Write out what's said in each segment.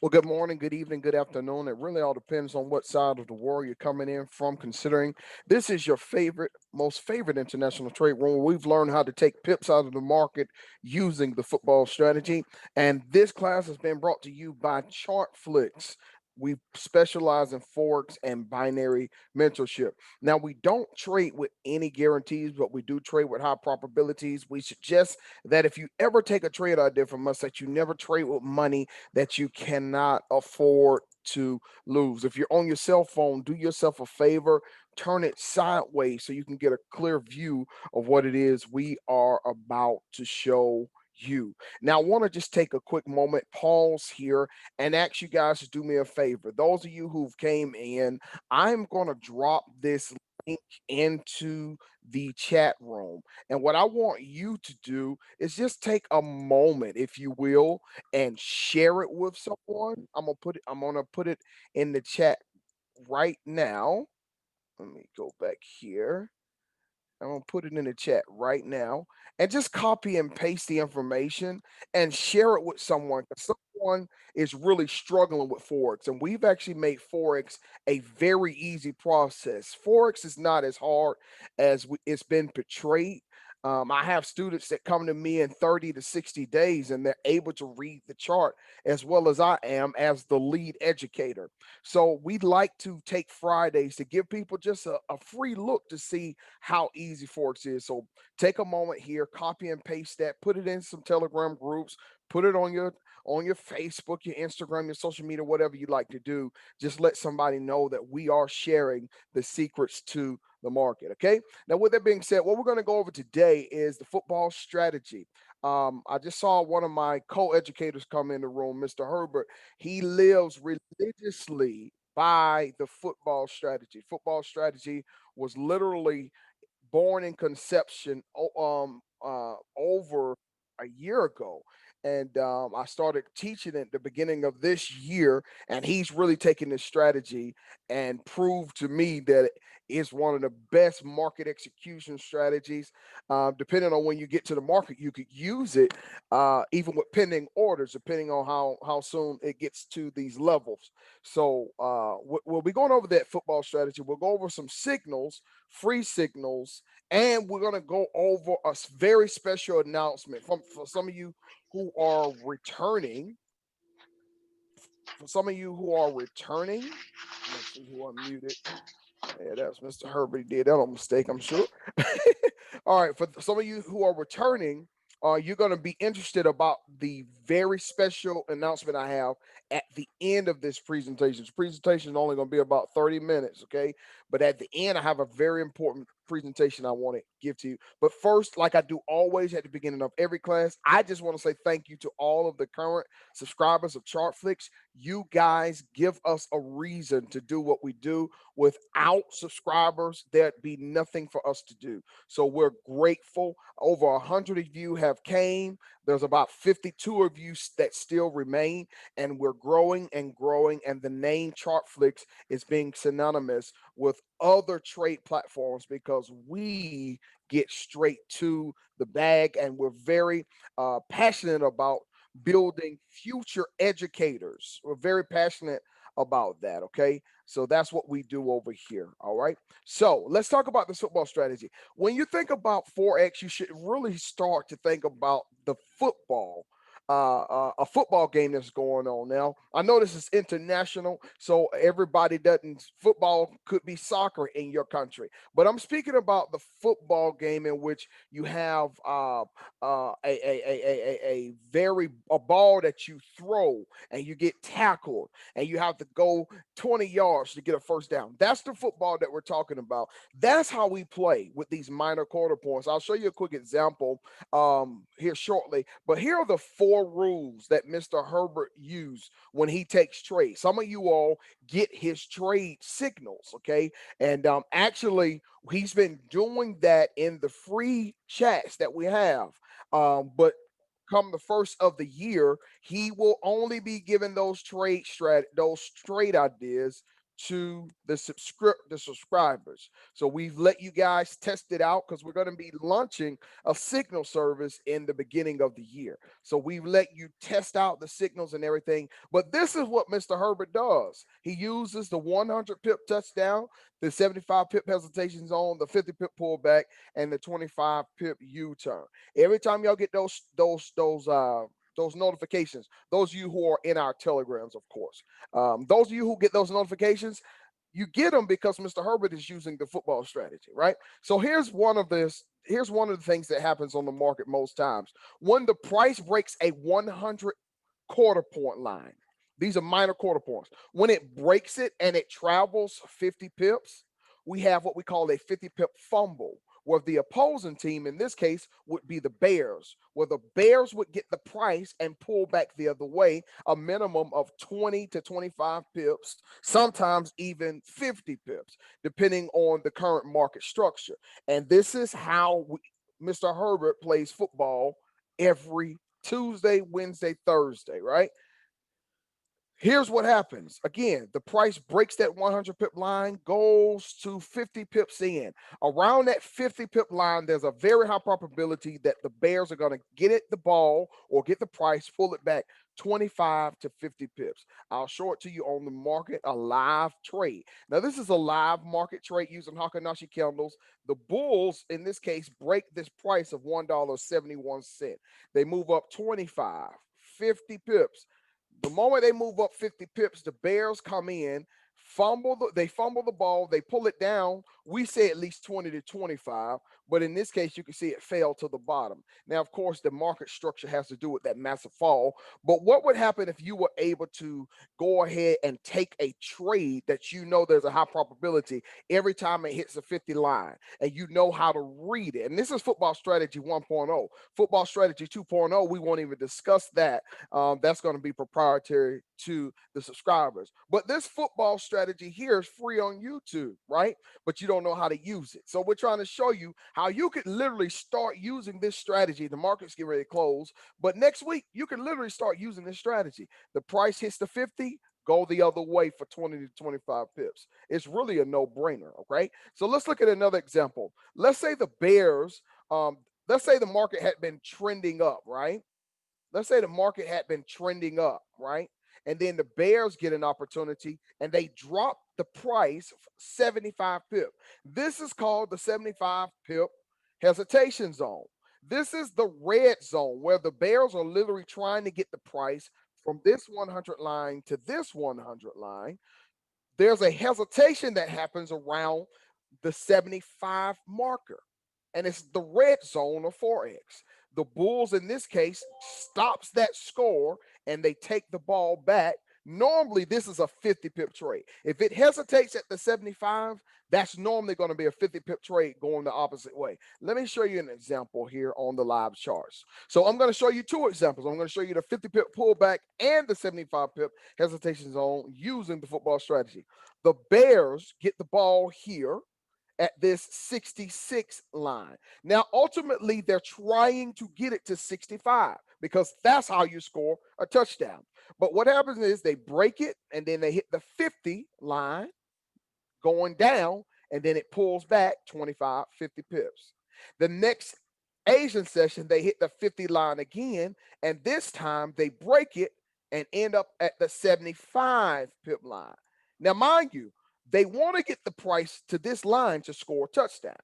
Well, good morning, good evening, good afternoon. It really all depends on what side of the world you're coming in from, considering this is your most favorite international trade room where we've learned how to take pips out of the market using the football strategy. And this class has been brought to you by Chartflix. We specialize in Forex and binary mentorship. Now, we don't trade with any guarantees, but we do trade with high probabilities. We suggest that if you ever take a trade idea from us, that you never trade with money that you cannot afford to lose. If you're on your cell phone, do yourself a favor, turn it sideways so you can get a clear view of what it is we are about to show you. Now, I want to just take a quick moment, pause here, and ask you guys to do me a favor. Those of you who've came in, I'm going to drop this link into the chat room. And what I want you to do is just take a moment, if you will, and share it with someone. I'm gonna put it in the chat right now. Let me go back here. I'm gonna put it in the chat right now and just copy and paste the information and share it with someone, because someone is really struggling with Forex. And we've actually made Forex a very easy process. Forex is not as hard as it's been portrayed. I have students that come to me in 30 to 60 days and they're able to read the chart as well as I am as the lead educator. So we'd like to take Fridays to give people just a free look to see how easy Forex is. So take a moment here, copy and paste that, put it in some Telegram groups, put it on your Facebook, your Instagram, your social media, whatever you like to do. Just let somebody know that we are sharing the secrets to the market. Okay. Now, with that being said, what we're going to go over today is the football strategy. I just saw one of my co-educators come in the room, Mr. Herbert. He lives religiously by the football strategy. Football strategy was literally born in conception over a year ago. And I started teaching it at the beginning of this year, and he's really taken this strategy and proved to me that it's one of the best market execution strategies. Depending on when you get to the market, you could use it even with pending orders, depending on how soon it gets to these levels. So we'll be going over that football strategy. We'll go over some signals, free signals, and we're going to go over a very special announcement for some of you who are returning. For some of you who are returning, let's see who unmuted. Yeah, that's Mr. Herbert. He did that on mistake, I'm sure. All right, for some of you who are returning, you're going to be interested about the very special announcement I have at the end of this presentation. This presentation is only going to be about 30 minutes, okay? But at the end, I have a very important presentation I want to give to you. But first, like I do always at the beginning of every class, I just want to say thank you to all of the current subscribers of Chartflix. You guys give us a reason to do what we do. Without subscribers, there'd be nothing for us to do. So we're grateful. Over 100 of you have came. There's about 52 of you that still remain, and we're growing and growing. And the name Chartflix is being synonymous with other trade platforms because we get straight to the bag, and we're very passionate about building future educators. We're very passionate about that. Okay. So that's what we do over here. All right. So let's talk about this football strategy. When you think about Forex, you should really start to think about the football. A football game that's going on now. I know this is international, so everybody doesn't. Football could be soccer in your country, but I'm speaking about the football game in which you have a very a ball that you throw and you get tackled and you have to go 20 yards to get a first down. That's the football that we're talking about. That's how we play with these minor quarter points. I'll show you a quick example here shortly, but here are the four rules that Mr. Herbert used when he takes trades. Some of you all get his trade signals, okay? And actually, he's been doing that in the free chats that we have. But come the first of the year, he will only be giving those trade ideas to the subscribers. So we've let you guys test it out because we're going to be launching a signal service in the beginning of the year. So we've let you test out the signals and everything. But this is what Mr. Herbert does. He uses the 100 pip touchdown, the 75 pip hesitation zone, the 50 pip pullback, and the 25 pip U-turn. Every time y'all get those notifications, those of you who are in our telegrams, of course, those of you who get those notifications, you get them because Mr. Herbert is using the football strategy, right? So here's one of the things that happens on the market most times. When the price breaks a 100 quarter point line, these are minor quarter points. When it breaks it and it travels 50 pips, we have what we call a 50 pip fumble, where the opposing team, in this case, would be the Bears, where the Bears would get the price and pull back the other way, a minimum of 20 to 25 pips, sometimes even 50 pips, depending on the current market structure. And this is how Mr. Herbert plays football every Tuesday, Wednesday, Thursday, right? Here's what happens. Again, the price breaks that 100 pip line, goes to 50 pips in. Around that 50 pip line, there's a very high probability that the Bears are going to get it the ball or get the price, pull it back 25 to 50 pips. I'll show it to you on the market, a live trade. Now, this is a live market trade using Hakanashi candles. The Bulls, in this case, break this price of $1.71. They move up 25, 50 pips. The moment they move up 50 pips, the Bears come in, they fumble the ball, they pull it down. We say at least 20 to 25, but in this case, you can see it fell to the bottom. Now, of course, the market structure has to do with that massive fall. But what would happen if you were able to go ahead and take a trade that you know there's a high probability every time it hits a 50 line and you know how to read it? And this is football strategy 1.0. Football strategy 2.0, we won't even discuss that. That's going to be proprietary to the subscribers. But this football strategy here is free on YouTube, right? But you don't know how to use it. So we're trying to show you how you could literally start using this strategy. The market's getting ready to close, but next week you can literally start using this strategy. The price hits the 50, go the other way for 20 to 25 pips. It's really a no-brainer, okay? So let's look at another example. Let's say the Bears, let's say the market had been trending up, right? Let's say the market had been trending up, right? And then the Bears get an opportunity and they drop the price 75 pip. This is called the 75 pip hesitation zone. This is the red zone where the Bears are literally trying to get the price from this 100 line to this 100 line. There's a hesitation that happens around the 75 marker, and it's the red zone of Forex. The Bulls, in this case, stops that score and they take the ball back. Normally, this is a 50 pip trade. If it hesitates at the 75, that's normally going to be a 50 pip trade going the opposite way. Let me show you an example here on the live charts. So I'm going to show you two examples. I'm going to show you the 50 pip pullback and the 75 pip hesitation zone using the football strategy. The Bears get the ball here at this 66 line. Now, ultimately, they're trying to get it to 65 because that's how you score a touchdown. But what happens is they break it and then they hit the 50 line going down, and then it pulls back 25, 50 pips. The next Asian session, they hit the 50 line again, and this time they break it and end up at the 75 pip line. Now, mind you, they want to get the price to this line to score a touchdown.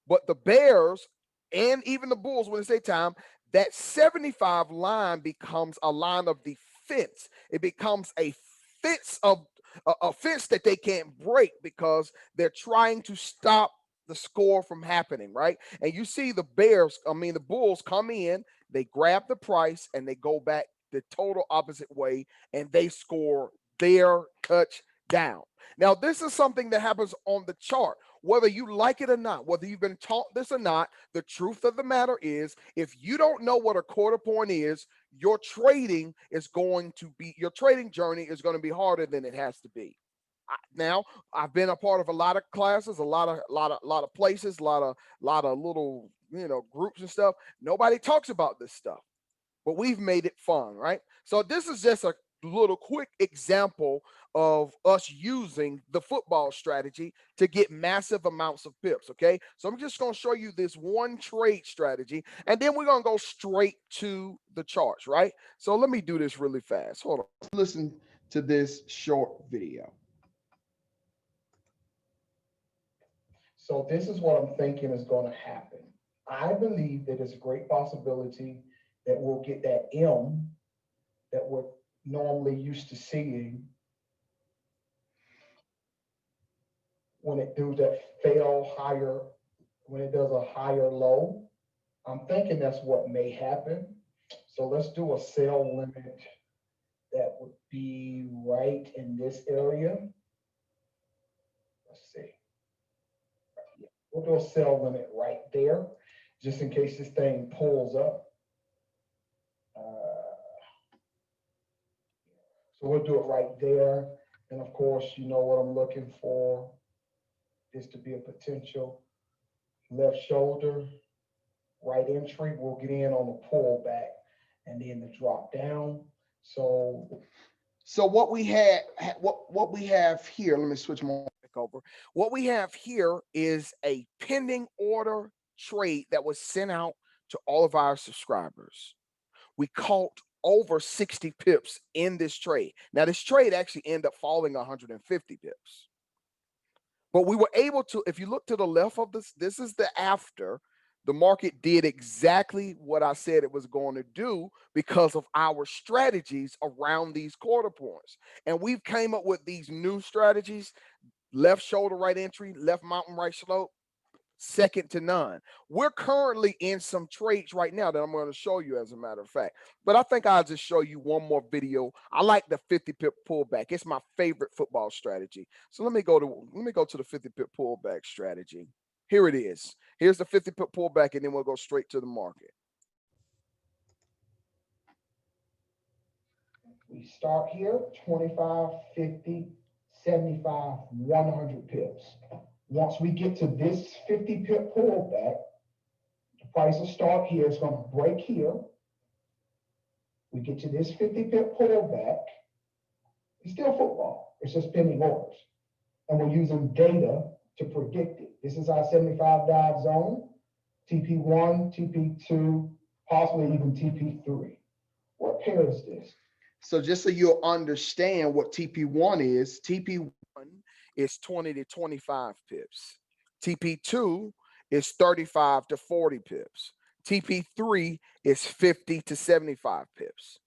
But the Bears and even the Bulls, when it's their time, that 75 line becomes a line of defense. It becomes a fence of a fence that they can't break because they're trying to stop the score from happening, right? And you see the Bulls come in, they grab the price and they go back the total opposite way and they score their touchdown. Now, this is something that happens on the chart. Whether you like it or not, whether you've been taught this or not, the truth of the matter is if you don't know what a quarter point is, your trading journey is going to be harder than it has to be. Now, I've been a part of a lot of classes, a lot of places, a lot of little, groups and stuff. Nobody talks about this stuff, but we've made it fun, right? So this is just little quick example of us using the football strategy to get massive amounts of pips. Okay, so I'm just going to show you this one trade strategy, and then we're going to go straight to the charts, right? So let me do this really fast. Hold on. Listen to this short video. So this is what I'm thinking is going to happen. I believe that it's a great possibility that we'll get that M that we're normally used to seeing when it do that fail higher, when it does a higher low. I'm thinking that's what may happen. So let's do a sell limit that would be right in this area. Let's see. We'll do a sell limit right there, just in case this thing pulls up. So we'll do it right there. And of course, you know what I'm looking for is to be a potential left shoulder, right entry. We'll get in on the pullback and then the drop down. So what we have here, let me switch my mic over. What we have here is a pending order trade that was sent out to all of our subscribers. We caught over 60 pips in this trade. Now, this trade actually ended up falling 150 pips. But we were able to, if you look to the left of this is the after. The market did exactly what I said it was going to do because of our strategies around these quarter points. And we've came up with these new strategies: left shoulder, right entry, left mountain, right slope, second to none. We're currently in some trades right now that I'm going to show you, as a matter of fact. But I think I'll just show you one more video. I like the 50 pip pullback. It's my favorite football strategy. So let me go to the 50 pip pullback strategy. Here it is. Here's the 50 pip pullback, and then we'll go straight to the market. We start here, 25, 50, 75, 100 pips. Once we get to this 50 pip pullback, the price will start here. It's going to break here. We get to this 50 pip pullback. It's still football. It's just pending orders. And we're using data to predict it. This is our 75 dive zone, TP1, TP2, possibly even TP3. What pair is this? So just so you'll understand what TP1 is, TP1 is 20 to 25 pips. TP2 is 35 to 40 pips. TP3 is 50 to 75 pips.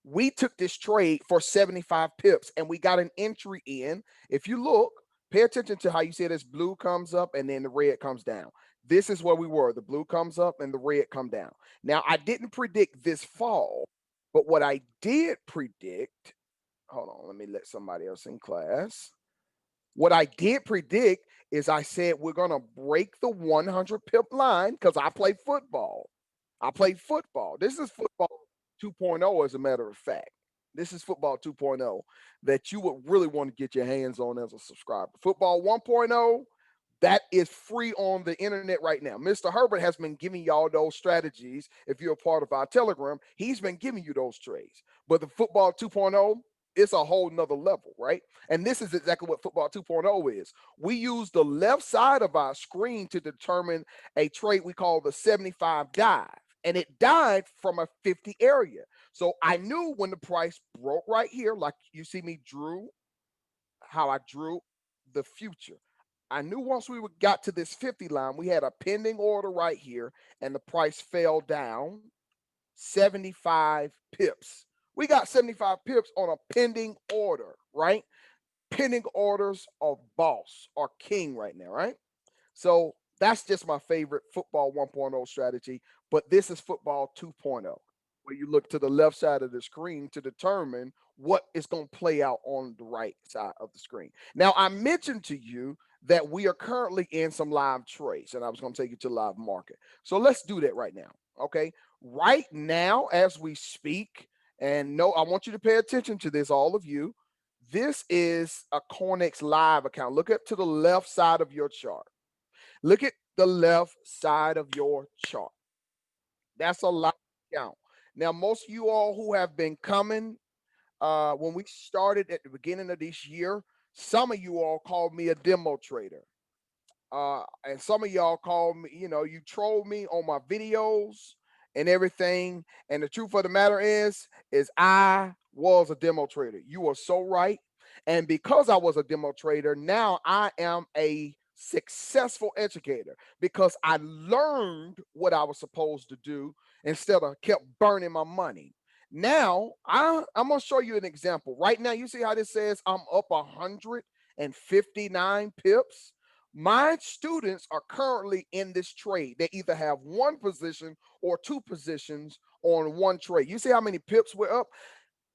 We took this trade for 75 pips and we got an entry in. If you look, pay attention to how you see this blue comes up and then the red comes down. This is where we were. The blue comes up and the red come down. Now, I didn't predict this fall, but what I did predict, hold on, let me let somebody else in class. What I did predict is I said we're going to break the 100 pip line because I play football. I play football. This is football 2.0, as a matter of fact. This is football 2.0 that you would really want to get your hands on as a subscriber. Football 1.0, that is free on the internet right now. Mr. Herbert has been giving y'all those strategies. If you're a part of our Telegram, he's been giving you those trades. But the football 2.0, it's a whole nother level, right? And this is exactly what football 2.0 is. We use the left side of our screen to determine a trade we call the 75 dive. And it died from a 50 area. So I knew when the price broke right here, like you see me drew, how I drew the future. I knew once we got to this 50 line, we had a pending order right here, and the price fell down 75 pips. We got 75 pips on a pending order, right? Pending orders are boss or king right now, right? So that's just my favorite football 1.0 strategy. But this is football 2.0, where you look to the left side of the screen to determine what is going to play out on the right side of the screen. Now, I mentioned to you that we are currently in some live trades, and I was going to take you to live market. So let's do that right now. Okay. Right now, as we speak, and no, I want you to pay attention to this, all of you. This is a Cornex live account. Look up to the left side of your chart. Look at the left side of your chart. That's a live account. Now, most of you all who have been coming When we started at the beginning of this year, some of you all called me a demo trader. And some of y'all call me, you troll me on my videos and everything. And the truth of the matter is I was a demo trader. You are so right. And because I was a demo trader, now I am a successful educator because I learned what I was supposed to do instead of kept burning my money. Now I'm gonna show you an example. Right now, you see how this says I'm up 159 pips. My students are currently in this trade. They either have one position or two positions on one trade. You see how many pips we're up?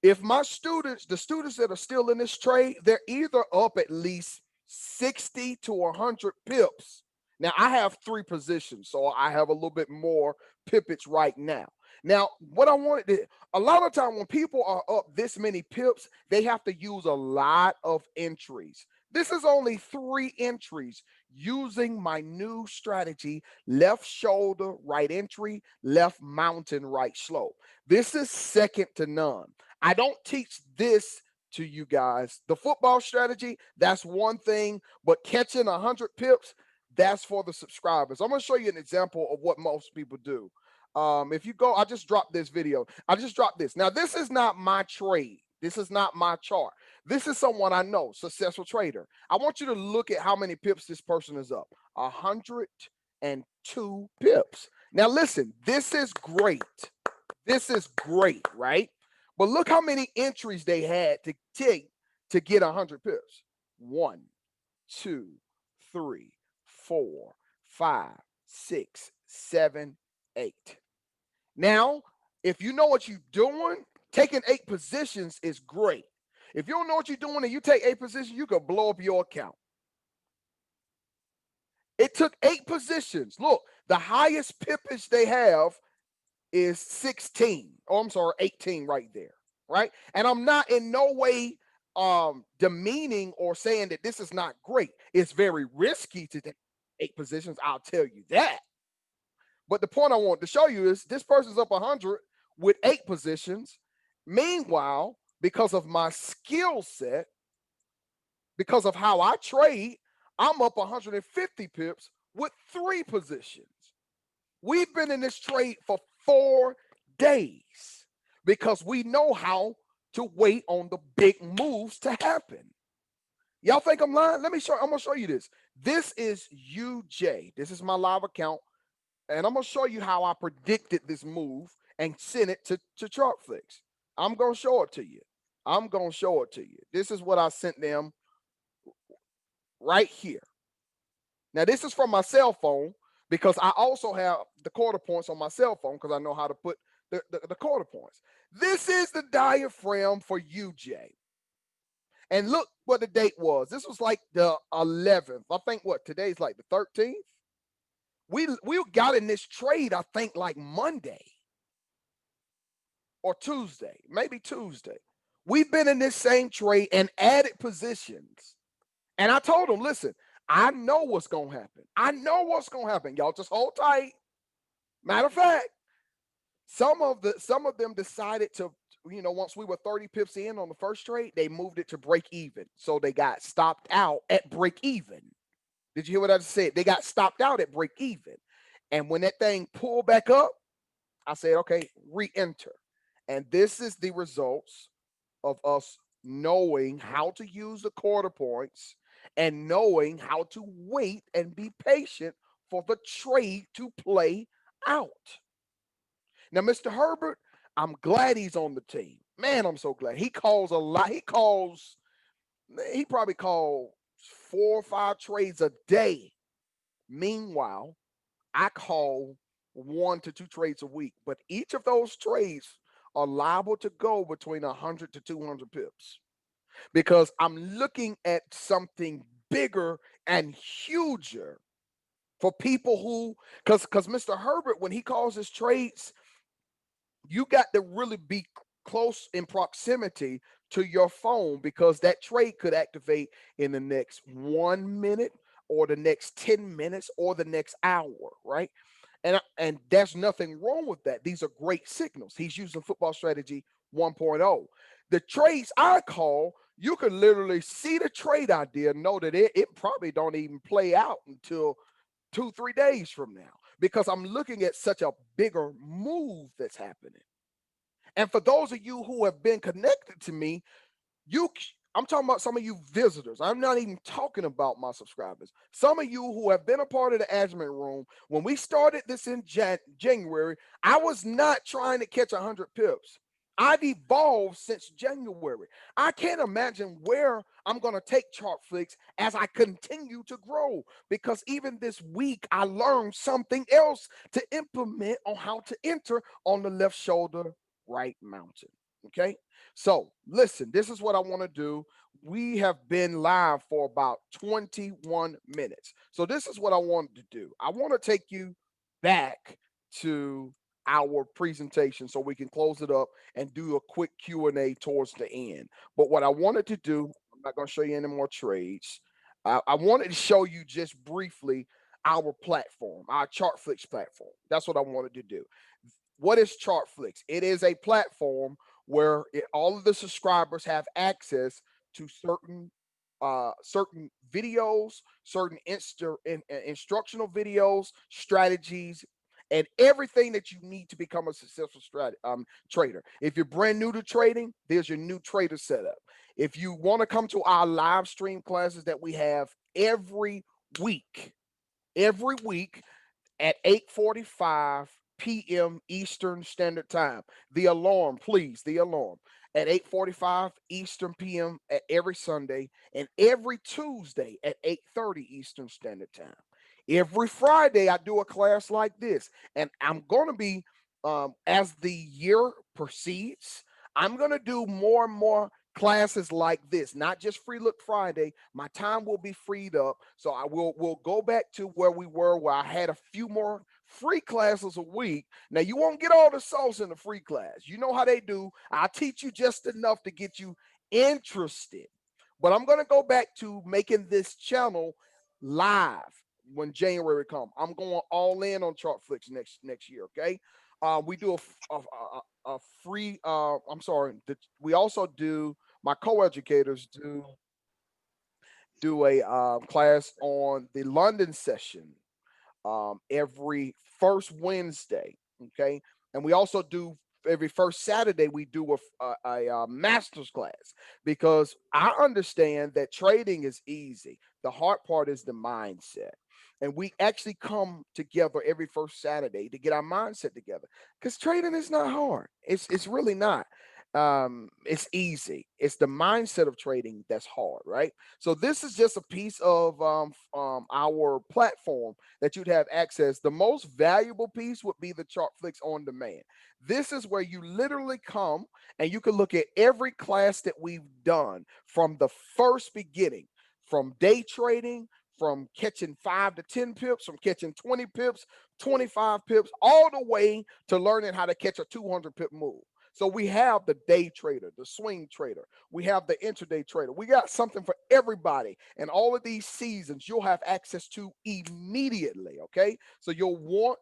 If my students, the students that are still in this trade, they're either up at least 60 to 100 pips. Now, I have three positions, so I have a little bit more pippage right now. Now, what I wanted to, a lot of time when people are up this many pips, they have to use a lot of entries. This is only three entries using my new strategy: left shoulder, right entry, left mountain, right slope. This is second to none. I don't teach this to you guys. The football strategy, that's one thing, but catching 100 pips, that's for the subscribers. I'm going to show you an example of what most people do. If you go, I just dropped this video. I just dropped this. Now, this is not my trade. This is not my chart. This is someone I know, successful trader. I want you to look at how many pips this person is up. 102 pips. Now, listen, this is great. This is great, right? But look how many entries they had to take to get 100 pips. 1, 2, 3, 4, 5, 6, 7, 8. Now, if you know what you're doing, taking 8 positions is great. If you don't know what you're doing and you take 8 positions, you could blow up your account. It took 8 positions. Look, the highest pippage they have is 16. Oh, I'm sorry, 18 right there. Right. And I'm not in no way demeaning or saying that this is not great. It's very risky to take 8 positions. I'll tell you that. But the point I want to show you is this person's up 100 with 8 positions. Meanwhile, because of my skill set, because of how I trade, I'm up 150 pips with 3 positions. We've been in this trade for 4 days because we know how to wait on the big moves to happen. Y'all think I'm lying? Let me show. I'm gonna show you this. This is UJ. This is my live account, and I'm gonna show you how I predicted this move and sent it to Chartflix. I'm gonna show it to you. I'm gonna show it to you. This is what I sent them right here. Now, this is from my cell phone because I also have the quarter points on my cell phone because I know how to put the quarter points. This is the diaphragm for UJ. And look what the date was. This was like the 11th. I think what today's like the 13th. We got in this trade, I think, like Monday or Tuesday, maybe Tuesday. We've been in this same trade and added positions. And I told them, listen, I know what's gonna happen. I know what's gonna happen. Y'all just hold tight. Matter of fact, some of them decided to, once we were 30 pips in on the first trade, they moved it to break even. So they got stopped out at break even. Did you hear what I just said? They got stopped out at break even. And when that thing pulled back up, I said, okay, re-enter. And this is the results of us knowing how to use the quarter points and knowing how to wait and be patient for the trade to play out. Now, Mr. Herbert, I'm glad he's on the team. Man, I'm so glad. He calls a lot. He probably calls 4 or 5 trades a day. Meanwhile, I call 1 to 2 trades a week, but each of those trades are liable to go between 100 to 200 pips because I'm looking at something bigger and huger for people who, because Mr. Herbert, when he calls his trades, you got to really be close in proximity to your phone because that trade could activate in the next 1 minute or the next 10 minutes or the next hour, right? And there's nothing wrong with that. These are great signals. He's using football strategy 1.0. The trades I call, you can literally see the trade idea, know that it probably don't even play out until 2, 3 days from now because I'm looking at such a bigger move that's happening. And for those of you who have been connected to me, I'm talking about some of you visitors. I'm not even talking about my subscribers. Some of you who have been a part of the admin room, when we started this in January, I was not trying to catch 100 pips. I've evolved since January. I can't imagine where I'm going to take Chartflix as I continue to grow because even this week I learned something else to implement on how to enter on the left shoulder, right mountain. Okay. So listen, this is what I want to do. We have been live for about 21 minutes. So this is what I wanted to do. I want to take you back to our presentation so we can close it up and do a quick Q&A towards the end. But what I wanted to do, I'm not going to show you any more trades. I wanted to show you just briefly our platform, our Chartflix platform. That's what I wanted to do. What is Chartflix? It is a platform where all of the subscribers have access to certain videos, certain instructional videos, strategies, and everything that you need to become a successful trader. If you're brand new to trading, there's your new trader setup. If you want to come to our live stream classes that we have week, every week, at 8:45 p.m. Eastern Standard Time. The alarm, please, the alarm at 8:45 Eastern p.m. at every Sunday and every Tuesday at 8:30 Eastern Standard Time. Every Friday I do a class like this, and I'm going to be as the year proceeds, I'm going to do more and more classes like this, not just Free Look Friday. My time will be freed up, so I will go back to where we were, where I had a few more free classes a week. Now you won't get all the sauce in the free class. You know how they do. I'll teach you just enough to get you interested. But I'm going to go back to making this channel live when January comes. I'm going all in on Chartflix next year. Okay, we do a free. I'm sorry. We also do. My co-educators do a class on the London session every first Wednesday. Okay, and we also do every first Saturday we do a master's class because I understand that trading is easy. The hard part is the mindset. And we actually come together every first Saturday to get our mindset together because trading is not hard. It's really not. It's easy. It's the mindset of trading that's hard, right? So this is just a piece of our platform that you'd have access. The most valuable piece would be the Chartflix on demand. This is where you literally come and you can look at every class that we've done from the first beginning, from day trading, from catching 5 to 10 pips, from catching 20 pips, 25 pips, all the way to learning how to catch a 200 pip move. So we have the day trader, the swing trader. We have the intraday trader. We got something for everybody. And all of these seasons you'll have access to immediately. Okay. So you'll want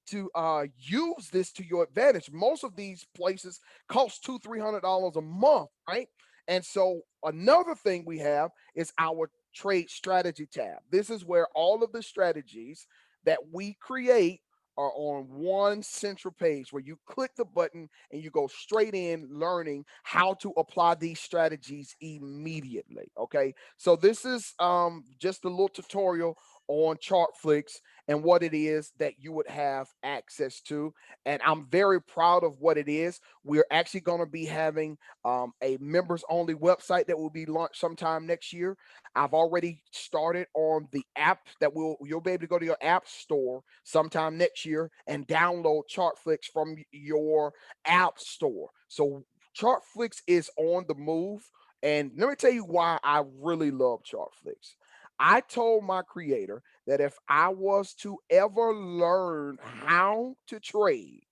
to use this to your advantage. Most of these places cost $200-300 a month, right? And so another thing we have is our trade strategy tab. This is where all of the strategies that we create are on one central page where you click the button and you go straight in learning how to apply these strategies immediately. Okay, so this is just a little tutorial on Chartflix and what it is that you would have access to, and I'm very proud of what it is. We're actually going to be having a members only website that will be launched sometime next year. I've already started on the app that you'll be able to go to your app store sometime next year and download Chartflix from your app store. So Chartflix is on the move. And let me tell you why I really love Chartflix. I told my creator that if I was to ever learn how to trade,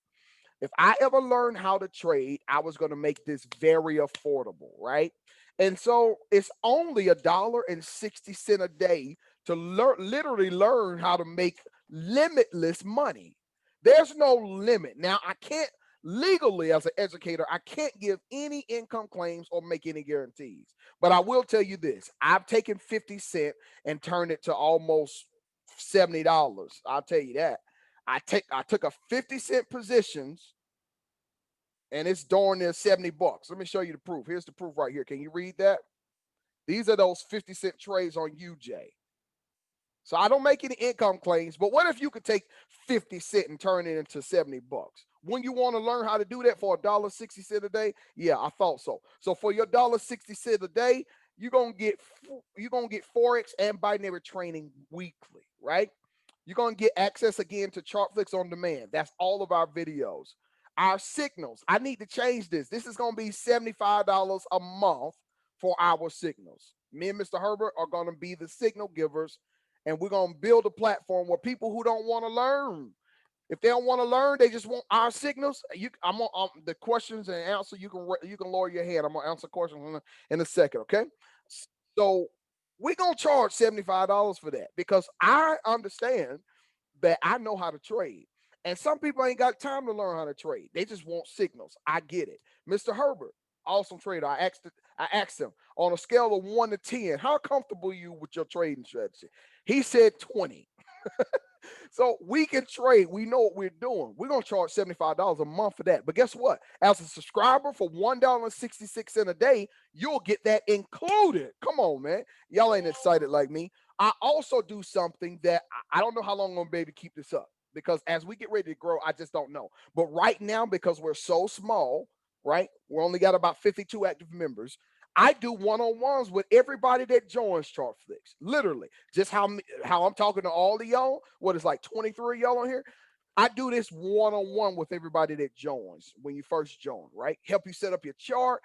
if I ever learned how to trade, I was going to make this very affordable, right? And so it's only $1.60 a day to literally learn how to make limitless money. There's no limit. Now I can't Legally, as an educator, I can't give any income claims or make any guarantees. But I will tell you this: I've taken 50 cents and turned it to almost $70. I'll tell you that. I took a 50 cent positions and it's darn near $70. Let me show you the proof. Here's the proof right here. Can you read that? These are those 50 cent trades on UJ. So I don't make any income claims, but what if you could take 50 cents and turn it into $70? When you want to learn how to do that for $1.60 a day, yeah, I thought so. So for your $1.60 a day, you're gonna get Forex and binary training weekly, right? You're gonna get access again to Chartflix on demand. That's all of our videos. Our signals. I need to change this. This is gonna be $75 a month for our signals. Me and Mr. Herbert are gonna be the signal givers, and we're gonna build a platform where people who don't want to learn, if they don't want to learn, they just want our signals. I'm on the questions and answer. You can lower your head. I'm gonna answer questions in a second. Okay, so we're gonna charge $75 for that because I understand that I know how to trade. And some people ain't got time to learn how to trade. They just want signals. I get it. Mr. Herbert, awesome trader. I asked him on a scale of 1 to 10, how comfortable are you with your trading strategy? He said 20. So we can trade. We know what we're doing. We're gonna charge $75 a month for that. But guess what? As a subscriber for $1.66 a day, you'll get that included. Come on, man. Y'all ain't excited like me. I also do something that I don't know how long I'm gonna be able to keep this up because as we get ready to grow, I just don't know. But right now, because we're so small, right? We only got about 52 active members. I do one-on-ones with everybody that joins Chartflix. Literally, just how I'm talking to all of y'all. What is like 23 of y'all on here? I do this one-on-one with everybody that joins when you first join, right? Help you set up your chart.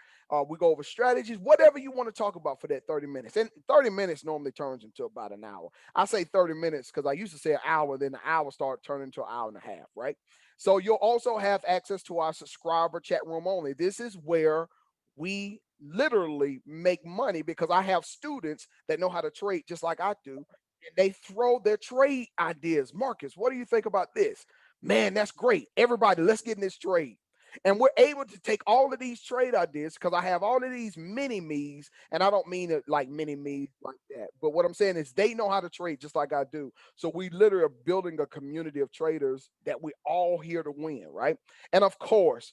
We go over strategies, whatever you want to talk about for that 30 minutes. And 30 minutes normally turns into about an hour. I say 30 minutes because I used to say an hour, then the hour started turning into an hour and a half, right? So you'll also have access to our subscriber chat room only. This is where we literally make money because I have students that know how to trade just like I do. And they throw their trade ideas. Marcus, what do you think about this? Man, that's great. Everybody, let's get in this trade. And we're able to take all of these trade ideas because I have all of these mini me's, and I don't mean it like mini me like that. But what I'm saying is they know how to trade just like I do. So we literally are building a community of traders that we all here to win, right? And of course,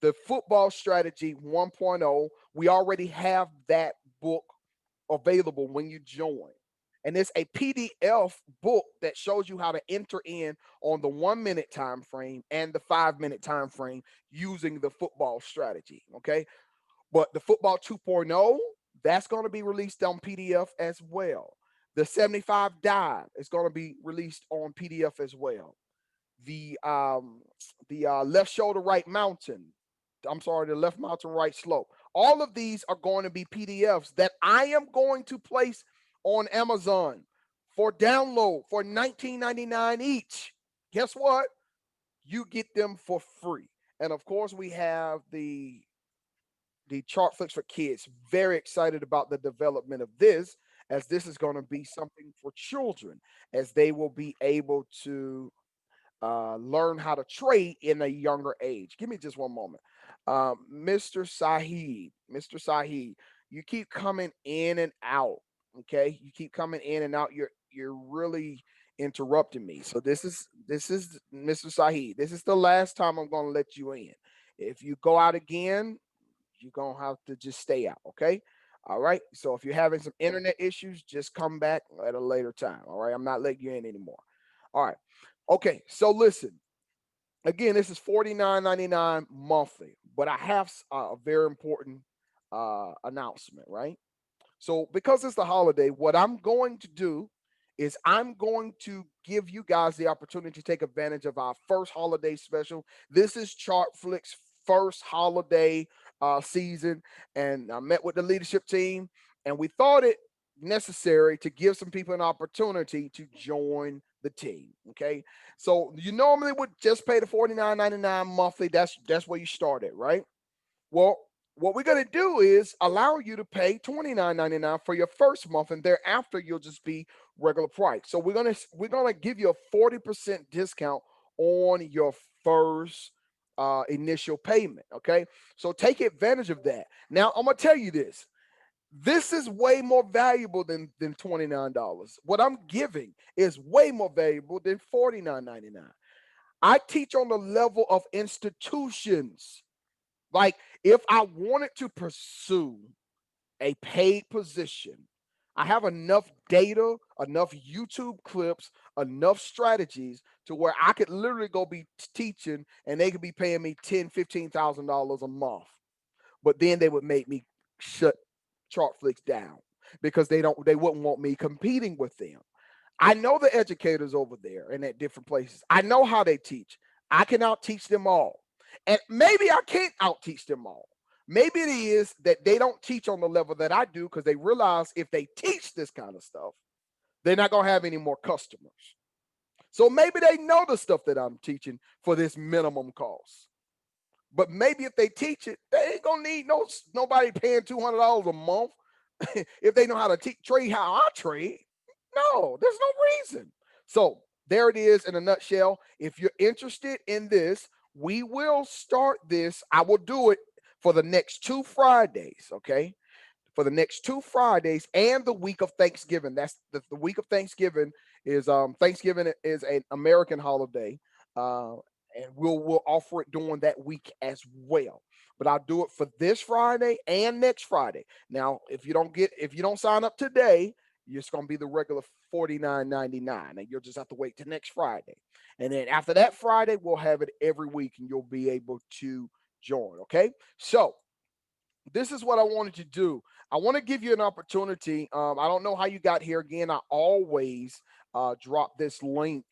the football strategy 1.0, we already have that book available when you join. And it's a PDF book that shows you how to enter in on the 1 minute time frame and the 5 minute time frame using the football strategy. Okay. But the football 2.0, that's going to be released on PDF as well. The 75 dive is going to be released on PDF as well. The left shoulder right mountain, I'm sorry, the left mountain right slope. All of these are going to be PDFs that I am going to place on Amazon for download for $19.99 each. Guess what? You get them for free. And of course, we have the Chartflix for kids. Very excited about the development of this, as this is going to be something for children, as they will be able to learn how to trade in a younger age. Give me just one moment. Mr. Sahid, you keep coming in and out. Okay, you keep coming in and out. You're really interrupting me. So this is Mr. Sahid. This is the last time I'm going to let you in. If you go out again, you're gonna have to just stay out. Okay. All right. So if you're having some internet issues, just come back at a later time. All right. I'm not letting you in anymore. All right. Okay, so listen. Again, this is $49.99 monthly, but I have a very important announcement, right? So because it's the holiday, what I'm going to do is I'm going to give you guys the opportunity to take advantage of our first holiday special. This is Chartflix first holiday season, and I met with the leadership team, and we thought it necessary to give some people an opportunity to join the team. Okay, so you normally would just pay the $49.99 monthly. That's where you start at, right? Well, what we're going to do is allow you to pay $29.99 for your first month, and thereafter you'll just be regular price. So we're gonna give you a 40% discount on your first initial payment. Okay, so take advantage of that. Now I'm gonna tell you this. This is way more valuable than $29. What I'm giving is way more valuable than $49.99. I teach on the level of institutions. Like if I wanted to pursue a paid position, I have enough data, enough YouTube clips, enough strategies to where I could literally go be teaching and they could be paying me $10,000, $15,000 a month. But then they would make me shut Chartflix down because they wouldn't want me competing with them. I know the educators over there and at different places. I know how they teach. I can out teach them all. And maybe I can't out teach them all. Maybe it is that they don't teach on the level that I do because they realize if they teach this kind of stuff, they're not going to have any more customers. So maybe they know the stuff that I'm teaching for this minimum cost. But maybe if they teach it, they ain't gonna need nobody paying $200 a month if they know how to trade how I trade. No, there's no reason. So there it is in a nutshell. If you're interested in this, we will start this. I will do it for the next 2 Fridays. Okay, for the next 2 Fridays and the week of Thanksgiving. That's the week of Thanksgiving is Thanksgiving is an American holiday. Uh, and we'll offer it during that week as well. But I'll do it for this Friday and next Friday. Now, if you don't sign up today, it's gonna be the regular $49.99, and you'll just have to wait till next Friday. And then after that Friday, we'll have it every week, and you'll be able to join. Okay, so this is what I wanted to do. I want to give you an opportunity. I don't know how you got here. Again, I always drop this link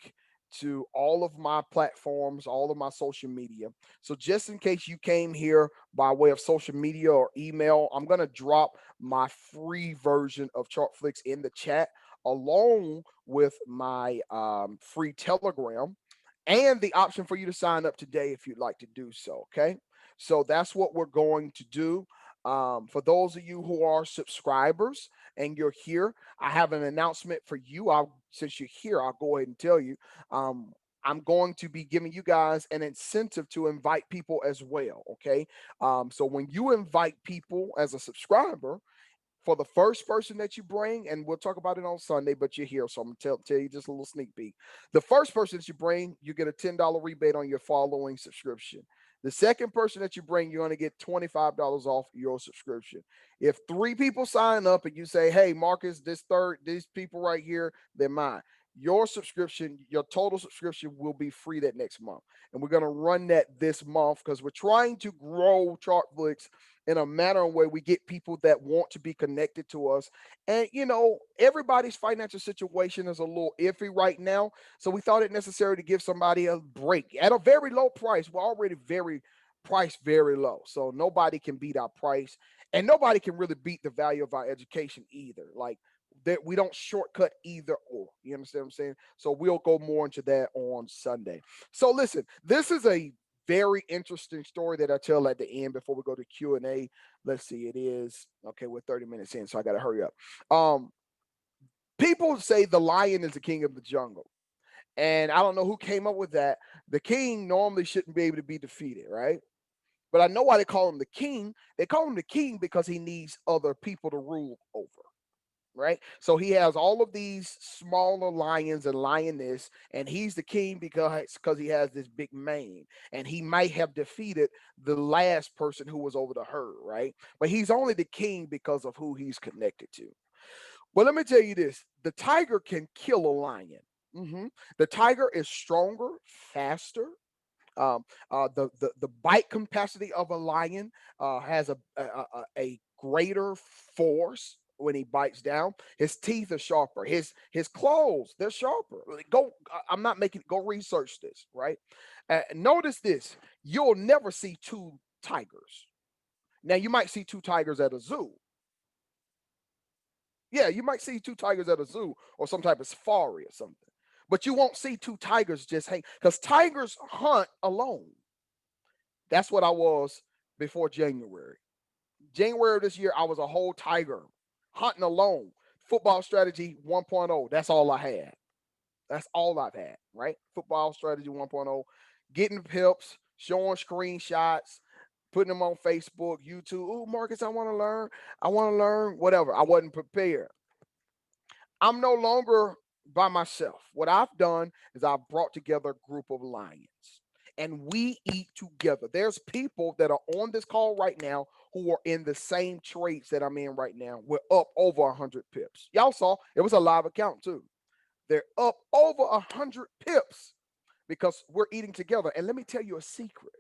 to all of my platforms, all of my social media. So just in case you came here by way of social media or email, I'm going to drop my free version of Chartflix in the chat along with my free Telegram and the option for you to sign up today if you'd like to do so. Okay. So that's what we're going to do. For those of you who are subscribers and you're here, I have an announcement for you. Since you're here, I'll go ahead and tell you. Um, I'm going to be giving you guys an incentive to invite people as well. Okay. So when you invite people as a subscriber, for the first person that you bring, and we'll talk about it on Sunday, but you're here, so I'm gonna tell you just a little sneak peek. The first person that you bring, you get a $10 rebate on your following subscription. The second person that you bring, you're gonna get $25 off your subscription. If 3 people sign up and you say, "Hey, Marcus, these people right here, they're mine." Your subscription, your total subscription will be free that next month. And we're going to run that this month because we're trying to grow Chartflix in a manner where we get people that want to be connected to us. And everybody's financial situation is a little iffy right now. So we thought it necessary to give somebody a break at a very low price. We're already very low. So nobody can beat our price and nobody can really beat the value of our education either. Like that we don't shortcut either or. You understand what I'm saying? So we'll go more into that on Sunday. So listen, this is a very interesting story that I tell at the end before we go to Q&A. Let's see, it is okay. We're 30 minutes in, so I got to hurry up. People say the lion is the king of the jungle, and I don't know who came up with that. The king normally shouldn't be able to be defeated, right? But I know why they call him the king. They call him the king because he needs other people to rule over, right? So he has all of these smaller lions and lioness, and he's the king because he has this big mane, and he might have defeated the last person who was over the herd, right? But he's only the king because of who he's connected to. Well, let me tell you this: the tiger can kill a lion. The tiger is stronger, faster. The bite capacity of a lion has a greater force when he bites down. His teeth are sharper. His claws, they're sharper. I'm not making go research this, right? Notice this: you'll never see 2 tigers. Now you might see 2 tigers at a zoo. Yeah, you might see 2 tigers at a zoo or some type of safari or something. But you won't see 2 tigers just hang because tigers hunt alone. That's what I was before January. January of this year, I was a whole tiger hunting alone. Football strategy 1.0. That's all I had. That's all I've had, right? Football strategy 1.0. Getting pips, showing screenshots, putting them on Facebook, YouTube. Oh, Marcus, I want to learn. I want to learn, whatever. I wasn't prepared. I'm no longer by myself. What I've done is I've brought together a group of lions and we eat together. There's people that are on this call right now who are in the same trades that I'm in right now. We're up over 100 pips. Y'all saw it was a live account too. They're up over 100 pips because we're eating together. And let me tell you a secret.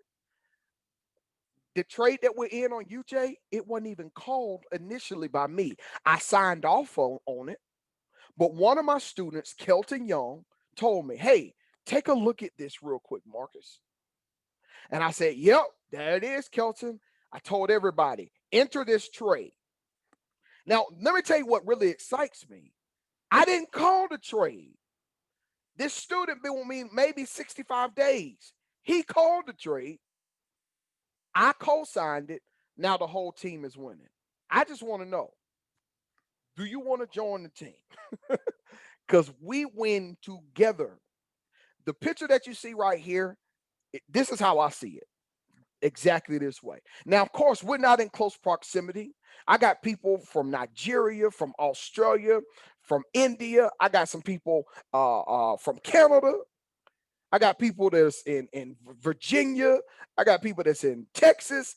The trade that we're in on UJ, it wasn't even called initially by me. I signed off on it. But one of my students, Kelton Young, told me, hey, take a look at this real quick, Marcus. And I said, yep, there it is, Kelton. I told everybody, enter this trade. Now, let me tell you what really excites me. I didn't call the trade. This student been with me maybe 65 days. He called the trade. I co-signed it. Now the whole team is winning. I just want to know, do you want to join the team? Because we win together. The picture that you see right here, this is how I see it. Exactly this way. Now, of course, we're not in close proximity. I got people from Nigeria, from Australia, from India. I got some people from Canada. I got people that's in Virginia. I got people that's in Texas.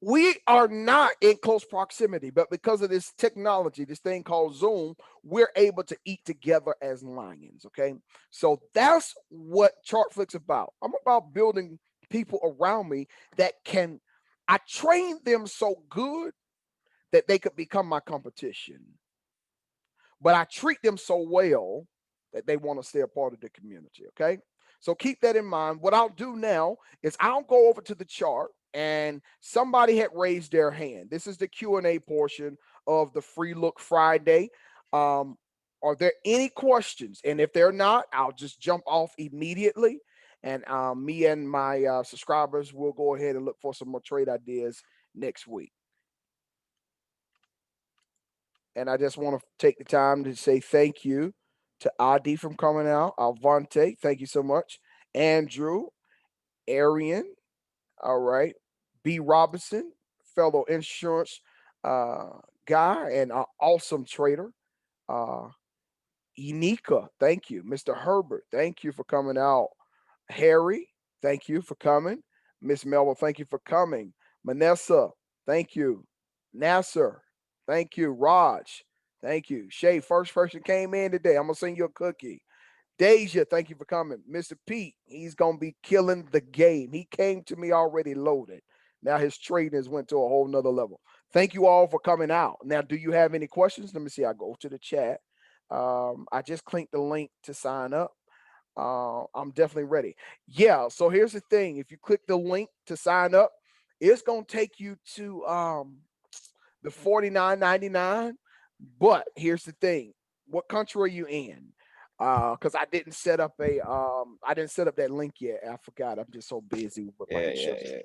We are not in close proximity, but because of this technology, this thing called Zoom, we're able to eat together as lions. Okay. So that's what ChartFlix about. I'm about building people around me that I train them so good that they could become my competition. But I treat them so well that they want to stay a part of the community. Okay. So keep that in mind. What I'll do now is I'll go over to the chart, and somebody had raised their hand. This is the Q&A portion of the Free Look Friday. Are there any questions? And if they're not, I'll just jump off immediately. And me and my subscribers will go ahead and look for some more trade ideas next week. And I just want to take the time to say thank you to Adi from coming out. Alvante, thank you so much. Andrew, Arian, all right. B. Robinson, fellow insurance guy and awesome trader. Enika, thank you. Mr. Herbert, thank you for coming out. Harry, thank you for coming. Miss Melville, thank you for coming. Manessa, thank you. Nasser, thank you. Raj, thank you. Shay, first person came in today. I'm gonna send you a cookie. Deja, thank you for coming. Mr. Pete, he's gonna be killing the game. He came to me already loaded. Now his trading has went to a whole nother level. Thank you all for coming out. Now, do you have any questions? Let me see. I go to the chat. I just clicked the link to sign up. I'm definitely ready. Yeah. So here's the thing: if you click the link to sign up, it's gonna take you to the $49.99. But here's the thing: what country are you in? Because I didn't set up that link yet. I forgot. I'm just so busy with my insurance. Yeah.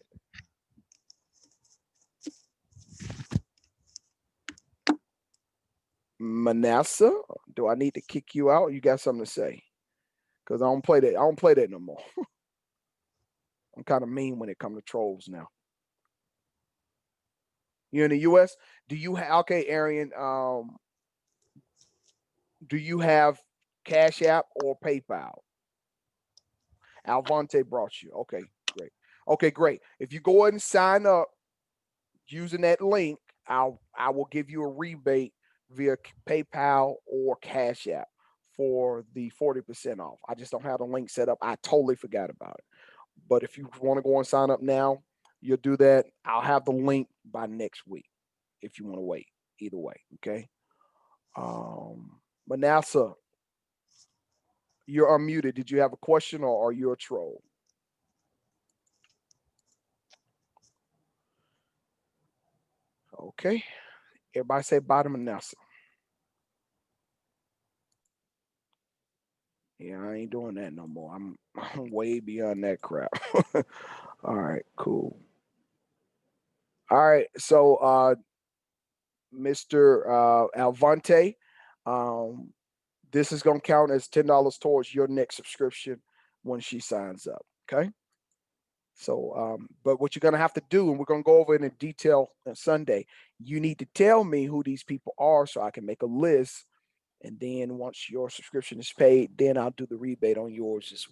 Manasseh, do I need to kick you out? You got something to say? Because I don't play that. I don't play that no more. I'm kind of mean when it comes to trolls now. You're in the U.S. Do you have okay, Arian? Do you have Cash App or PayPal? Alvante brought you. Okay, great. Okay, great. If you go ahead and sign up using that link, I will give you a rebate via PayPal or Cash App for the 40% off. I just don't have the link set up. I totally forgot about it. But if you want to go and sign up now, you'll do that. I'll have the link by next week if you want to wait. Either way, okay. Manasseh, you're unmuted. Did you have a question or are you a troll? Okay. Everybody say bye to Manasseh. Yeah, I ain't doing that no more. I'm way beyond that crap. All right, cool. All right, so Mr. Alvante, um, this is gonna count as $10 towards your next subscription when she signs up. Okay. So, but what you're going to have to do, and we're going to go over it in detail on Sunday, you need to tell me who these people are so I can make a list. And then once your subscription is paid, then I'll do the rebate on yours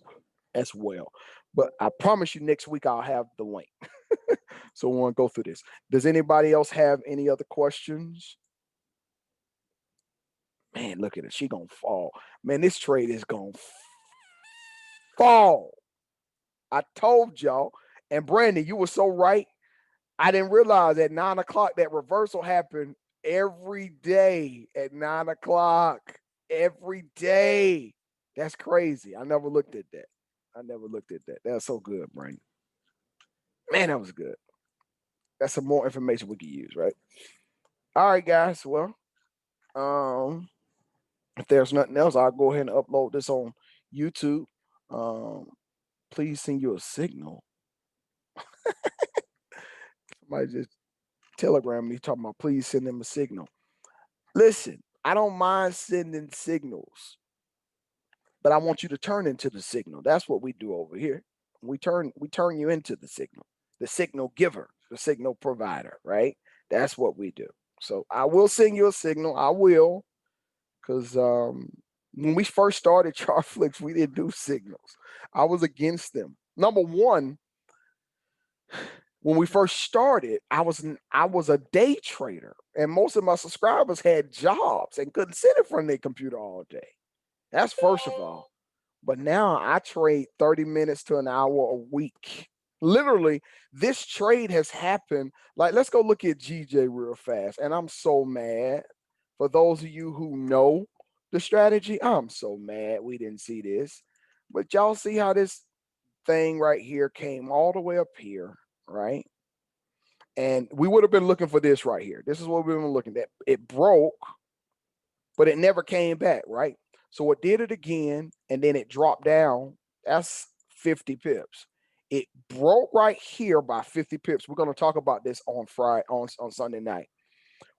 as well. But I promise you next week I'll have the link. So we want to go through this. Does anybody else have any other questions? Man, look at it. She going to fall. Man, this trade is going to fall. I told y'all. And Brandon, you were so right. I didn't realize at 9 o'clock that reversal happened every day at 9 o'clock. Every day. That's crazy. I never looked at that. That's so good, Brandon. Man, that was good. That's some more information we could use, right? All right, guys. Well, if there's nothing else, I'll go ahead and upload this on YouTube. Please send you a signal. Somebody just telegram me talking about please send them a signal. Listen, I don't mind sending signals, but I want you to turn into the signal. That's what we do over here. We turn you into the signal giver, the signal provider, right? That's what we do. So I will send you a signal. I will, because when we first started Chartflix, we didn't do signals. I was against them. Number one, when we first started, I was a day trader, and most of my subscribers had jobs and couldn't sit in front of their computer all day. That's first of all. But now I trade 30 minutes to an hour a week. Literally, this trade has happened. Like, let's go look at GJ real fast. And I'm so mad. For those of you who know the strategy, I'm so mad we didn't see this. But y'all see how this thing right here came all the way up here, right? And we would have been looking for this right here. This is what we've been looking at. It broke, but it never came back, right? So it did it again, and then it dropped down. That's 50 pips. It broke right here by 50 pips. We're going to talk about this on Friday, on Sunday night.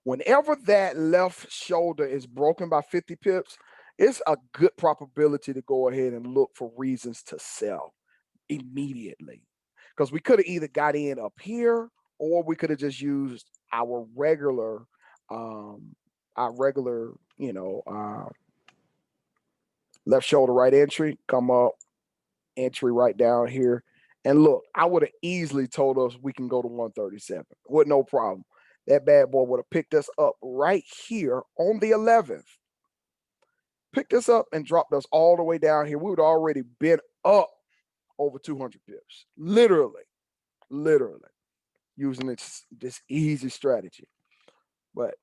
Whenever that left shoulder is broken by 50 pips, it's a good probability to go ahead and look for reasons to sell immediately. Because we could have either got in up here, or we could have just used our regular, left shoulder right entry, come up, entry right down here. And look, I would have easily told us we can go to 137 with no problem. That bad boy would have picked us up right here on the 11th. Picked us up and dropped us all the way down here. We would already been up over 200 pips. Literally, using this easy strategy. But,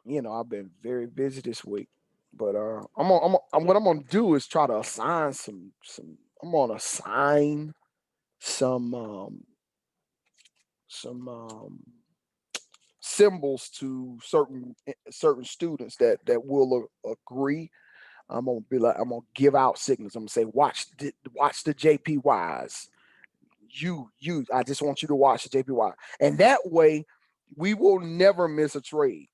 I've been very busy this week. But what I'm gonna do is try to assign some. I'm gonna assign some symbols to certain students that will agree. I'm gonna give out signals. I'm gonna say watch the JPYs. I just want you to watch the JPY, and that way we will never miss a trade.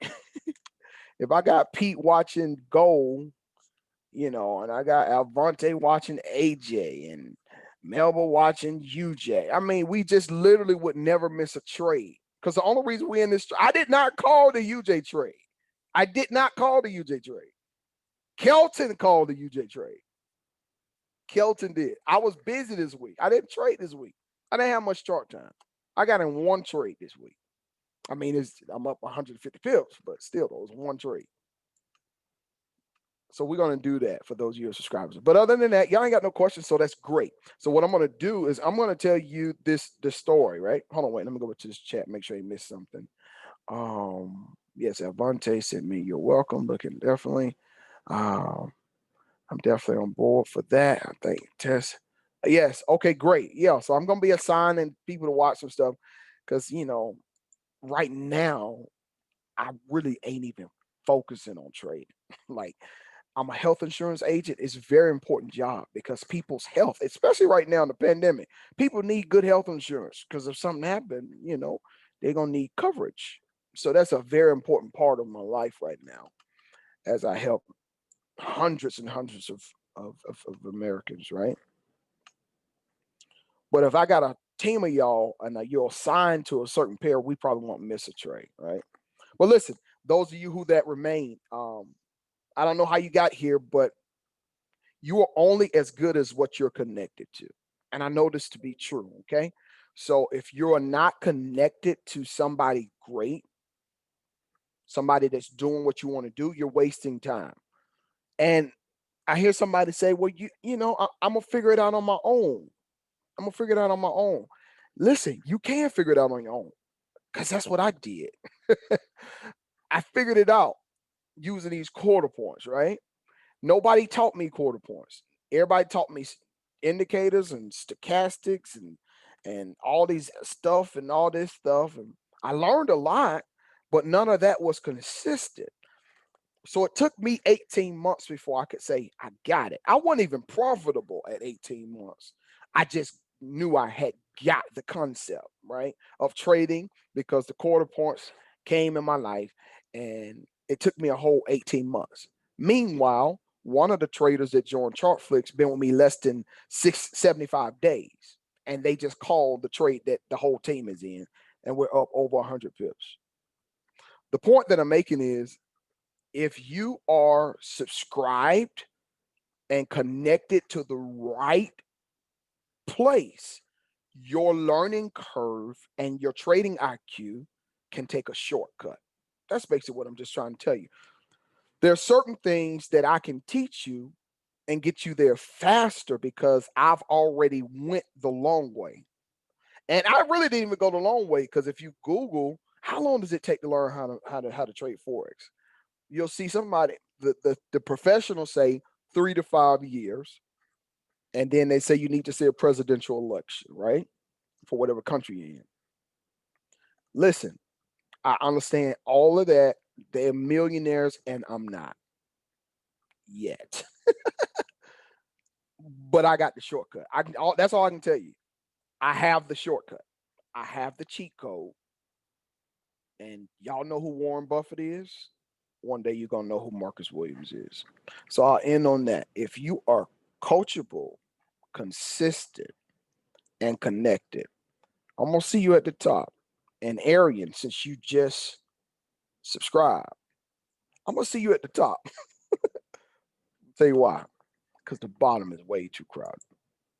If I got Pete watching gold, and I got Alvante watching AJ and Melba watching UJ. I mean, we just literally would never miss a trade. Because the only reason we in this, I did not call the UJ trade. I did not call the UJ trade. Kelton called the UJ trade. Kelton did. I was busy this week. I didn't trade this week. I didn't have much chart time. I got in one trade this week. I mean, I'm up 150 pips, but still, it was one trade. So we're going to do that for those of you subscribers. But other than that, y'all ain't got no questions, so that's great. So what I'm going to do is I'm going to tell you this story, right? Hold on, wait. Let me go to this chat, make sure you missed something. Yes, Avante sent me, you're welcome. Looking definitely. I'm definitely on board for that. I think Tess. Yes, okay, great. Yeah, so I'm going to be assigning people to watch some stuff because, right now, I really ain't even focusing on trading. Like, I'm a health insurance agent. It's a very important job because people's health, especially right now in the pandemic, people need good health insurance because if something happened, they're going to need coverage. So that's a very important part of my life right now as I help hundreds and hundreds of Americans, right? But if I got a team of y'all and you're assigned to a certain pair, we probably won't miss a trade, right? But listen, those of you who that remain, I don't know how you got here, but you are only as good as what you're connected to. And I know this to be true, okay? So if you're not connected to somebody great, somebody that's doing what you want to do, you're wasting time. And I hear somebody say, well, I'm gonna figure it out on my own. I'm gonna figure it out on my own. Listen, you can figure it out on your own because that's what I did. I figured it out using these quarter points, right? Nobody taught me quarter points. Everybody taught me indicators and stochastics and all these stuff and all this stuff. And I learned a lot, but none of that was consistent. So it took me 18 months before I could say I got it. I wasn't even profitable at 18 months. I just knew I had got the concept, right, of trading because the quarter points came in my life and it took me a whole 18 months. Meanwhile, one of the traders that joined ChartFlix been with me less than 75 days. And they just called the trade that the whole team is in, and we're up over 100 pips. The point that I'm making is if you are subscribed and connected to the right place, your learning curve and your trading IQ can take a shortcut. That's basically what I'm just trying to tell you. There are certain things that I can teach you and get you there faster because I've already went the long way. And I really didn't even go the long way because if you Google how long does it take to learn how to trade Forex, you'll see somebody the professionals say 3 to 5 years, and then they say you need to see a presidential election, right? For whatever country you're in. Listen, I understand all of that. They're millionaires, and I'm not yet. But I got the shortcut. That's all I can tell you. I have the shortcut. I have the cheat code. And y'all know who Warren Buffett is. One day you're gonna know who Marcus Williams is. So I'll end on that. If you are coachable, consistent, and connected, I'm gonna see you at the top. And Arian, since you just subscribe, I'm gonna see you at the top. Tell you why. Because the bottom is way too crowded.